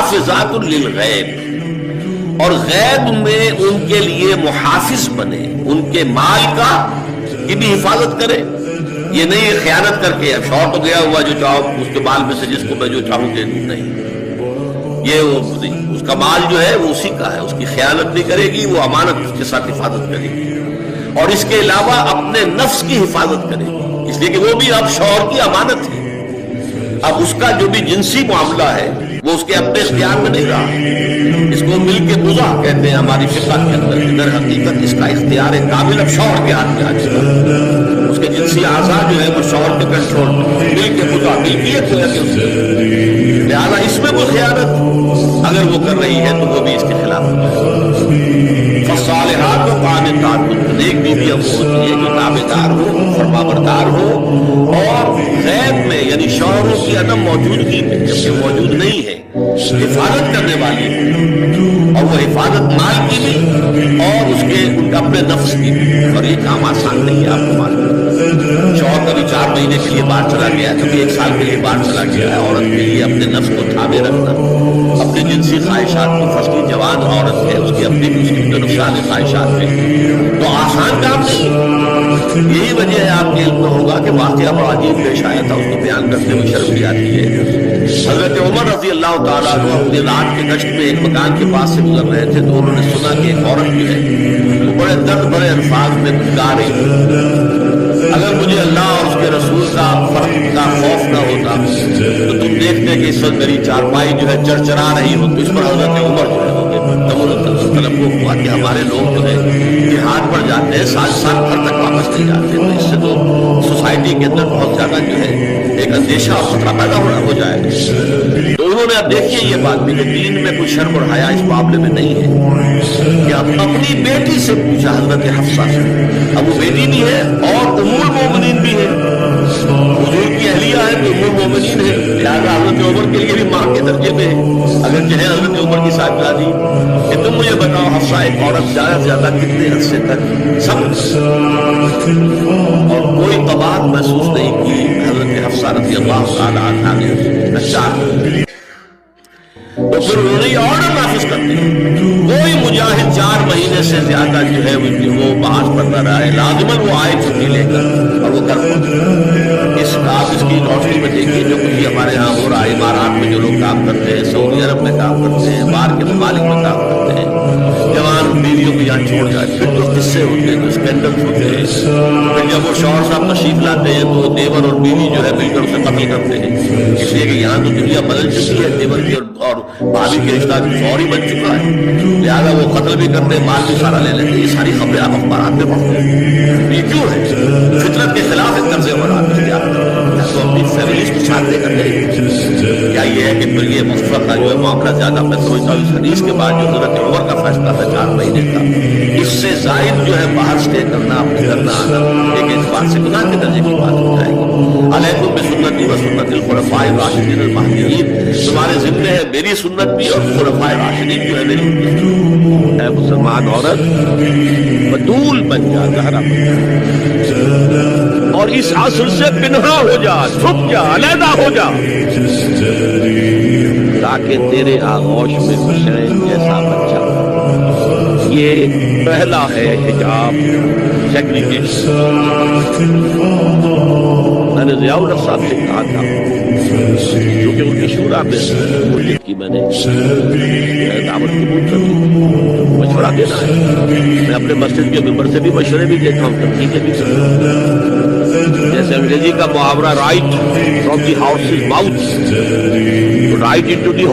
حافظات للغیب، اور غیب میں ان کے لیے محافظ بنے، ان کے مال کا کی بھی حفاظت کرے. یہ نہیں خیانت کر کے اب شوہر تو گیا ہوا جو چاہو اس کے مال میں سے جس کو میں جو چاہوں دے دوں، نہیں، یہ اس کا مال جو ہے وہ اسی کا ہے، اس کی خیانت نہیں کرے گی، وہ امانت کے ساتھ حفاظت کرے گی. اور اس کے علاوہ اپنے نفس کی حفاظت کرے گی، اس لیے کہ وہ بھی اب شوہر کی امانت ہے. اب اس کا جو بھی جنسی معاملہ ہے وہ اس کے اپنے اختیار میں نہیں رہا. اس کو مل کے بزا کہتے ہیں ہماری فقہ کے اندر. در حقیقت اس کا اختیار کامل اب شوہر کے ہاتھ میں آ چکا ہے. اس کے جنسی اعضاء جو ہے وہ شوہر کے کنٹرول میں، مل کے بزا ملکیت ہو جاتی ہے. لہٰذا اس میں کوئی خیانت اگر وہ کر رہی ہے تو وہ بھی اس کے خلاف ہوتا ہے. فالصالحات و قانتات، نیک بیویاں وہ ہوتی ہیں جو تابعدار ہو، فرمانبردار ہو، اور غیب میں یعنی شوہروں کی عدم موجودگی میں جبکہ موجود نہیں ہے حفاظت کرنے والی ہے، اور وہ حفاظت مال کی بھی اور اس کے ان کا اپنے نفس کی بھی. اور یہ کام آسان نہیں ہے، آپ کو معلوم ہے. شوہر کبھی 4 مہینے کے لیے باہر چلا گیا، کبھی 1 سال کے لیے باہر چلا گیا ہے. عورت کے لیے اپنے نفس کو تھامے رکھنا، اپنی جنسی خواہشات کو، فصلی جوان عورت ہے اس کی اپنی بھی اس کی نقصان خواہشات ہے، تو آسان کام نہیں. یہی وجہ ہے آپ کے علم میں ہوگا کہ واقعہ بڑا عجیب پیش آیا تھا، اس کو بیان کرتے ہوئے شرم بھی آتی ہے. حضرت عمر رضی اللہ تعالیٰ عنہ اپنی رات کے گشت میں ایک مکان کے پاس سے گزر رہے تھے تو انہوں نے سنا کہ ایک عورت جو ہے وہ بڑے درد بھرے الفاظ میں گا رہی تھی. اگر مجھے اللہ اور اس کے رسول کا فرق کا خوف نہ ہوتا تو تم دیکھتے کہ اس وقت میری چارپائی جو ہے چرچرا رہی ہو. تو اس پر حضرت عمر جو ہے طلب کو ہوا کہ ہمارے لوگ جو ہے جہاد پر جاتے ہیں 7 سال بھر تک واپس نہیں جاتے، تو اس سے تو سوسائٹی کے اندر بہت زیادہ جو ہے ایک اندیشہ اور خطرہ پیدا ہو جائے گا. تو انہوں نے اب دیکھیے یہ بات بھی کہ دین میں کوئی شرم اور حیا اس معاملے میں نہیں ہے کہ اب اپنی بیٹی سے پوچھا حضرت حفصہ سے. اب وہ بیٹی بھی ہے اور ام المومنین بھی ہے، حضور کی اہلیہ ہے تو ام المومنین ہے، لہٰذا حضرت عمر کے لیے بھی ماں کے درجے میں ہے اگر چاہے حضرت عمر کی صاحبزادی. کہ تم مجھے بتاؤ حفصہ ایک عورت زیادہ سے زیادہ کتنے عرصے تک صبر اور کوئی قباحت محسوس نہیں کی حضرت حفصہ رضی اللہ تعالیٰ عنہا نے اچھا. تو پھر انہوں نے یہ آرڈر نافذ کرتے ہیں کوئی مجاہد 4 مہینے سے زیادہ جو ہے وہ بحث پر نہ رہے، لازماً وہ آئے چھٹی لے کر اور وہ کر اس کی روشنی میں دیکھیے جو کچھ ہمارے ہاں ہو رہا ہے. امارات میں جو لوگ کام کرتے ہیں، سعودی عرب میں کام کرتے ہیں، باہر کے ممالک میں کام کرتے ہیں، جوان بیویوں کو یہاں چھوڑ جائے، پھر جو قصے ہوتے ہیں، جو اسکینڈلز ہوتے ہیں، پھر جب وہ شوہر صاحب تشریف لاتے ہیں تو دیور اور بیوی جو ہے مل کر اسے قتل کرتے ہیں. اس لیے کہ یہاں تو دنیا بدل چکی ہے، دیور کی اور بھابھی کے رشتہ فوری بن چکا ہے، لہٰذا وہ قتل بھی کرتے ہیں، مال بھی سارا لے لیتے ہیں. یہ ساری خبریں آپ اخبارات میں پڑھتے ہیں. یہ کیوں ہے؟ فطرت کے خلاف ایک طرز عمل آپ اختیار کرتے ہیں. تو اپنی فیملیز کو ساتھ لے کر گئے. کیا یہ ہے کہ پھر یہ مصطفیٰ کا جو ہے معاملہ زیادہ میں سمجھتا ہوں اس حدیث کے بعد جو حضرت عمر کا فیصلہ تھا 4 مہینے کا، اس سے زائد جو ہے باہر سٹے کرنا، اپنے کرنا آنا ایک اعتبار سے گناہ کے درجے کی بات ہو جائے گی. علیکم بسنتی و سنت الخلفاء الراشدین المہدیین، تمہارے ذمہ ہے میری سنت بھی اور خلفاء راشدین جو ہے میری. اے مسلمان عورت بدول بن جا، زہرا بن جا، اور اس عصر سے پنہا ہو جا، چھپ جا، علیحدہ ہو جا، تاکہ تیرے آغوش میں حسین جیسا بچہ. یہ پہلا ہے حجاب سیگریگیشن. میں نے ضیاء الحق صاحب سے کہا تھا کیونکہ ان کی شورا میں کی میں نے دعوت قبول کر دی، مشورہ دینا ہے. میں اپنے مسجد کے ممبر سے بھی مشورے بھی دیتا ہوں، تنقیدیں بھی کرتا ہوں. جیسے انگریزی کا محاورہ right from the horses mouth, right into the